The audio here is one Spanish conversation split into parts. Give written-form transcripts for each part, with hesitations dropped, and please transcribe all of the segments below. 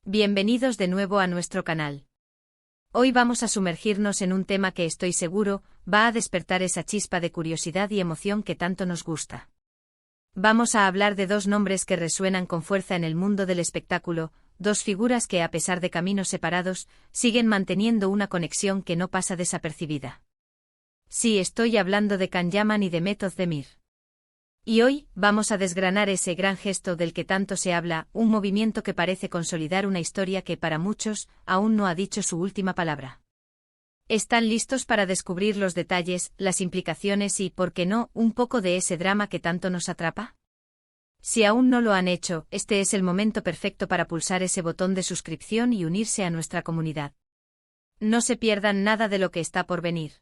Bienvenidos de nuevo a nuestro canal. Hoy vamos a sumergirnos en un tema que estoy seguro va a despertar esa chispa de curiosidad y emoción que tanto nos gusta. Vamos a hablar de dos nombres que resuenan con fuerza en el mundo del espectáculo, dos figuras que a pesar de caminos separados, siguen manteniendo una conexión que no pasa desapercibida. Sí, estoy hablando de Can Yaman y de Mehmet Özdemir. Y hoy, vamos a desgranar ese gran gesto del que tanto se habla, un movimiento que parece consolidar una historia que para muchos, aún no ha dicho su última palabra. ¿Están listos para descubrir los detalles, las implicaciones y, por qué no, un poco de ese drama que tanto nos atrapa? Si aún no lo han hecho, este es el momento perfecto para pulsar ese botón de suscripción y unirse a nuestra comunidad. No se pierdan nada de lo que está por venir.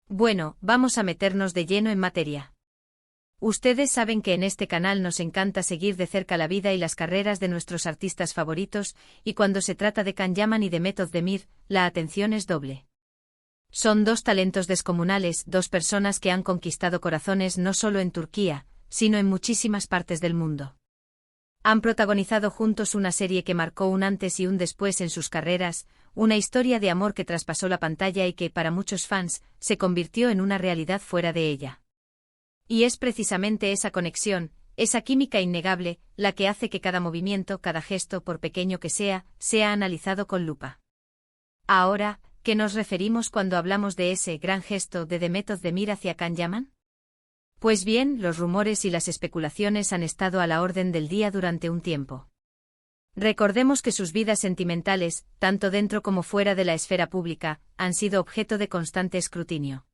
Bueno, vamos a meternos de lleno en materia. Ustedes saben que en este canal nos encanta seguir de cerca la vida y las carreras de nuestros artistas favoritos, y cuando se trata de Can Yaman y de Mehmet Özdemir, la atención es doble. Son dos talentos descomunales, dos personas que han conquistado corazones no solo en Turquía, sino en muchísimas partes del mundo. Han protagonizado juntos una serie que marcó un antes y un después en sus carreras, una historia de amor que traspasó la pantalla y que, para muchos fans, se convirtió en una realidad fuera de ella. Y es precisamente esa conexión, esa química innegable, la que hace que cada movimiento, cada gesto, por pequeño que sea analizado con lupa. Ahora, ¿qué nos referimos cuando hablamos de ese gran gesto de Mehmet Özdemir hacia Can Yaman? Pues bien, los rumores y las especulaciones han estado a la orden del día durante un tiempo. Recordemos que sus vidas sentimentales, tanto dentro como fuera de la esfera pública, han sido objeto de constante escrutinio.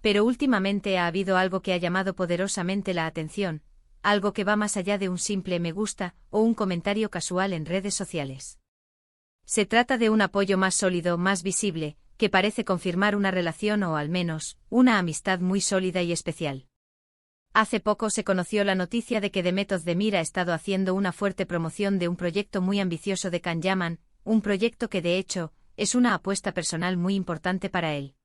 Pero últimamente ha habido algo que ha llamado poderosamente la atención, algo que va más allá de un simple me gusta o un comentario casual en redes sociales. Se trata de un apoyo más sólido, más visible, que parece confirmar una relación o al menos, una amistad muy sólida y especial. Hace poco se conoció la noticia de que Mehmet Özdemir ha estado haciendo una fuerte promoción de un proyecto muy ambicioso de Can Yaman, un proyecto que de hecho, es una apuesta personal muy importante para él.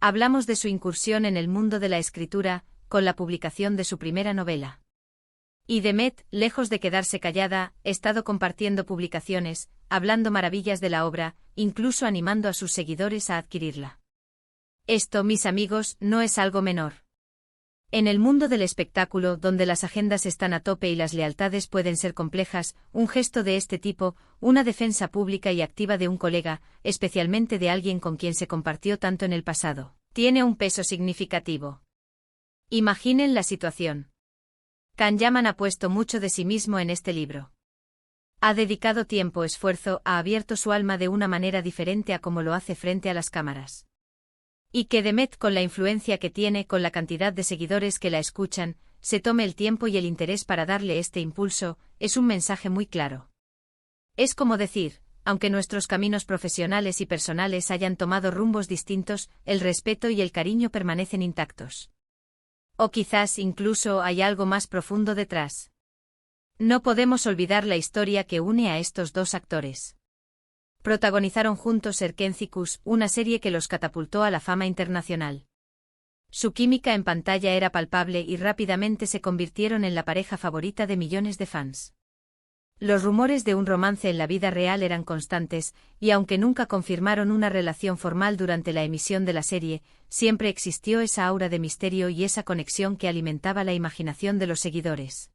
Hablamos de su incursión en el mundo de la escritura, con la publicación de su primera novela. Y Mehmet, lejos de quedarse callada, ha estado compartiendo publicaciones, hablando maravillas de la obra, incluso animando a sus seguidores a adquirirla. Esto, mis amigos, no es algo menor. En el mundo del espectáculo, donde las agendas están a tope y las lealtades pueden ser complejas, un gesto de este tipo, una defensa pública y activa de un colega, especialmente de alguien con quien se compartió tanto en el pasado, tiene un peso significativo. Imaginen la situación. Can Yaman ha puesto mucho de sí mismo en este libro. Ha dedicado tiempo, esfuerzo, ha abierto su alma de una manera diferente a como lo hace frente a las cámaras. Y que Mehmet, con la influencia que tiene, con la cantidad de seguidores que la escuchan, se tome el tiempo y el interés para darle este impulso, es un mensaje muy claro. Es como decir, aunque nuestros caminos profesionales y personales hayan tomado rumbos distintos, el respeto y el cariño permanecen intactos. O quizás incluso hay algo más profundo detrás. No podemos olvidar la historia que une a estos dos actores. Protagonizaron juntos Erkenci-Kuş, una serie que los catapultó a la fama internacional. Su química en pantalla era palpable y rápidamente se convirtieron en la pareja favorita de millones de fans. Los rumores de un romance en la vida real eran constantes, y aunque nunca confirmaron una relación formal durante la emisión de la serie, siempre existió esa aura de misterio y esa conexión que alimentaba la imaginación de los seguidores.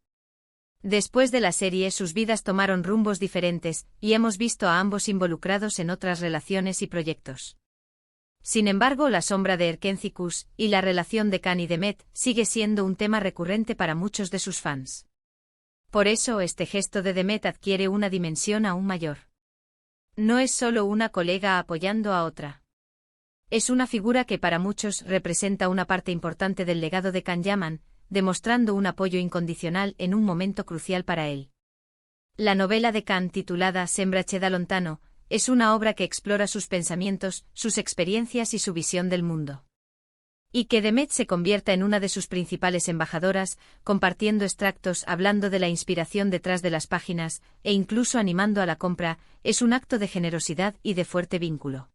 Después de la serie sus vidas tomaron rumbos diferentes, y hemos visto a ambos involucrados en otras relaciones y proyectos. Sin embargo, la sombra de Erkenci-Kuş y la relación de Can y Mehmet sigue siendo un tema recurrente para muchos de sus fans. Por eso este gesto de Mehmet adquiere una dimensión aún mayor. No es solo una colega apoyando a otra. Es una figura que para muchos representa una parte importante del legado de Can Yaman, demostrando un apoyo incondicional en un momento crucial para él. La novela de Can, titulada Sembrace da lontano, es una obra que explora sus pensamientos, sus experiencias y su visión del mundo. Y que Mehmet se convierta en una de sus principales embajadoras, compartiendo extractos, hablando de la inspiración detrás de las páginas, e incluso animando a la compra, es un acto de generosidad y de fuerte vínculo.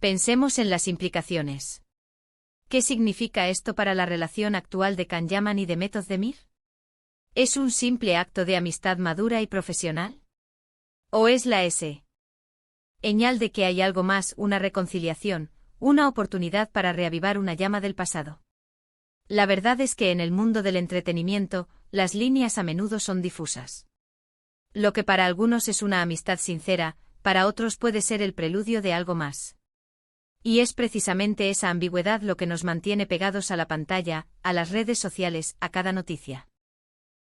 Pensemos en las implicaciones. ¿Qué significa esto para la relación actual de Can Yaman y de Mehmet Özdemir? ¿Es un simple acto de amistad madura y profesional? ¿O es la señal de que hay algo más, una reconciliación, una oportunidad para reavivar una llama del pasado? La verdad es que en el mundo del entretenimiento, las líneas a menudo son difusas. Lo que para algunos es una amistad sincera, para otros puede ser el preludio de algo más. Y es precisamente esa ambigüedad lo que nos mantiene pegados a la pantalla, a las redes sociales, a cada noticia.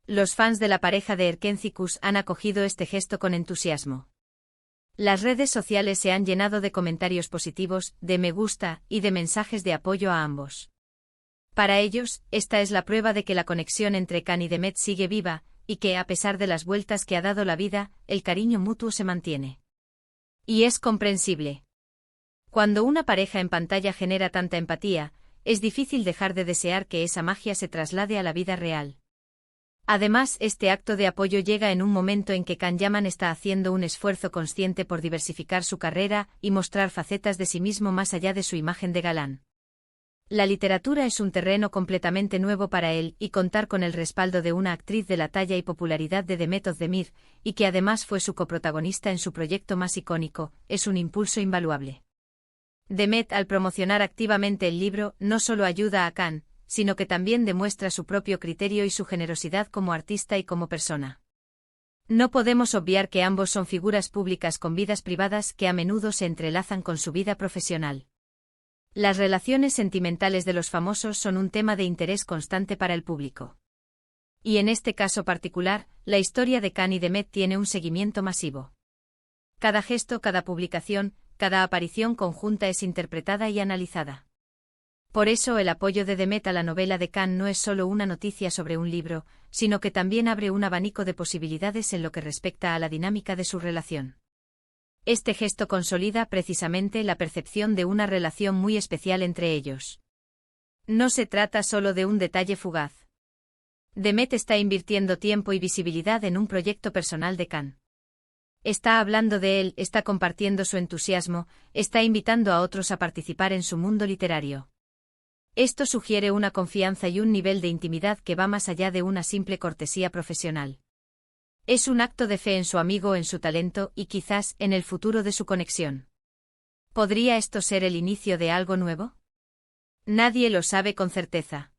Los fans de la pareja de Erkenci-Kuş han acogido este gesto con entusiasmo. Las redes sociales se han llenado de comentarios positivos, de me gusta y de mensajes de apoyo a ambos. Para ellos, esta es la prueba de que la conexión entre Can y Demet sigue viva, y que, a pesar de las vueltas que ha dado la vida, el cariño mutuo se mantiene. Y es comprensible. Cuando una pareja en pantalla genera tanta empatía, es difícil dejar de desear que esa magia se traslade a la vida real. Además, este acto de apoyo llega en un momento en que Can Yaman está haciendo un esfuerzo consciente por diversificar su carrera y mostrar facetas de sí mismo más allá de su imagen de galán. La literatura es un terreno completamente nuevo para él y contar con el respaldo de una actriz de la talla y popularidad de Demet Özdemir, y que además fue su coprotagonista en su proyecto más icónico, es un impulso invaluable. Demet, al promocionar activamente el libro, no solo ayuda a Can, sino que también demuestra su propio criterio y su generosidad como artista y como persona. No podemos obviar que ambos son figuras públicas con vidas privadas que a menudo se entrelazan con su vida profesional. Las relaciones sentimentales de los famosos son un tema de interés constante para el público. Y en este caso particular, la historia de Can y Demet tiene un seguimiento masivo. Cada gesto, cada publicación, cada aparición conjunta es interpretada y analizada. Por eso el apoyo de Demet a la novela de Can no es solo una noticia sobre un libro, sino que también abre un abanico de posibilidades en lo que respecta a la dinámica de su relación. Este gesto consolida precisamente la percepción de una relación muy especial entre ellos. No se trata solo de un detalle fugaz. Demet está invirtiendo tiempo y visibilidad en un proyecto personal de Can. Está hablando de él, está compartiendo su entusiasmo, está invitando a otros a participar en su mundo literario. Esto sugiere una confianza y un nivel de intimidad que va más allá de una simple cortesía profesional. Es un acto de fe en su amigo, en su talento y quizás en el futuro de su conexión. ¿Podría esto ser el inicio de algo nuevo? Nadie lo sabe con certeza.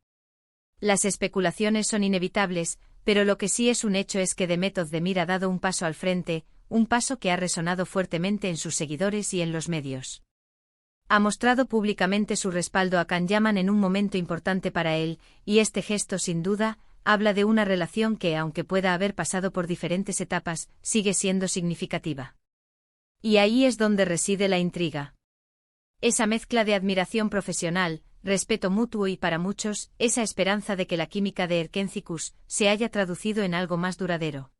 Las especulaciones son inevitables, pero lo que sí es un hecho es que Demet Özdemir ha dado un paso al frente, un paso que ha resonado fuertemente en sus seguidores y en los medios. Ha mostrado públicamente su respaldo a Can Yaman en un momento importante para él, y este gesto sin duda habla de una relación que, aunque pueda haber pasado por diferentes etapas, sigue siendo significativa. Y ahí es donde reside la intriga. Esa mezcla de admiración profesional, respeto mutuo y, para muchos, esa esperanza de que la química de Erkenci-Kuş se haya traducido en algo más duradero.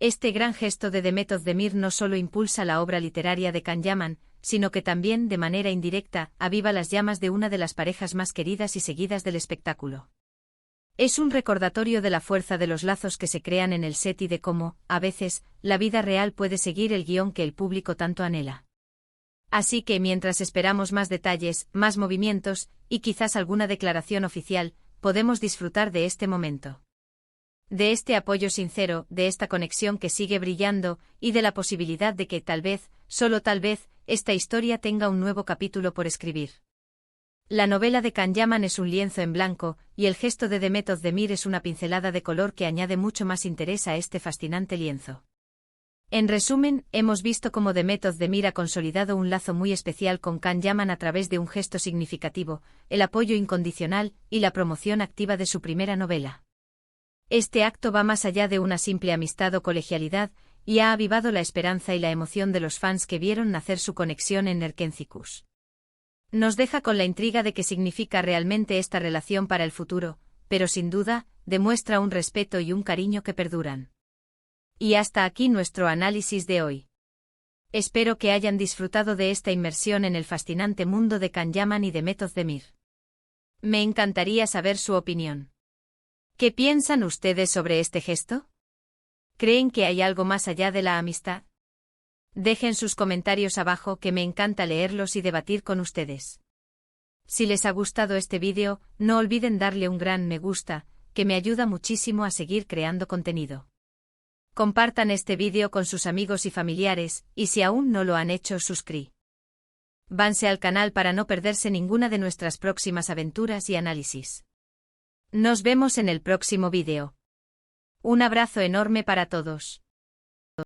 Este gran gesto de Demet Özdemir no solo impulsa la obra literaria de Can Yaman, sino que también, de manera indirecta, aviva las llamas de una de las parejas más queridas y seguidas del espectáculo. Es un recordatorio de la fuerza de los lazos que se crean en el set y de cómo, a veces, la vida real puede seguir el guión que el público tanto anhela. Así que mientras esperamos más detalles, más movimientos, y quizás alguna declaración oficial, podemos disfrutar de este momento. De este apoyo sincero, de esta conexión que sigue brillando, y de la posibilidad de que tal vez, solo tal vez, esta historia tenga un nuevo capítulo por escribir. La novela de Can Yaman es un lienzo en blanco, y el gesto de Demet Özdemir es una pincelada de color que añade mucho más interés a este fascinante lienzo. En resumen, hemos visto cómo Demet Özdemir ha consolidado un lazo muy especial con Can Yaman a través de un gesto significativo, el apoyo incondicional y la promoción activa de su primera novela. Este acto va más allá de una simple amistad o colegialidad, y ha avivado la esperanza y la emoción de los fans que vieron nacer su conexión en Erkenci-Kuş. Nos deja con la intriga de qué significa realmente esta relación para el futuro, pero sin duda, demuestra un respeto y un cariño que perduran. Y hasta aquí nuestro análisis de hoy. Espero que hayan disfrutado de esta inmersión en el fascinante mundo de Can Yaman y Demet Özdemir. Me encantaría saber su opinión. ¿Qué piensan ustedes sobre este gesto? ¿Creen que hay algo más allá de la amistad? Dejen sus comentarios abajo, que me encanta leerlos y debatir con ustedes. Si les ha gustado este vídeo, no olviden darle un gran me gusta, que me ayuda muchísimo a seguir creando contenido. Compartan este vídeo con sus amigos y familiares, y si aún no lo han hecho, suscríbanse al canal para no perderse ninguna de nuestras próximas aventuras y análisis. Nos vemos en el próximo vídeo. Un abrazo enorme para todos.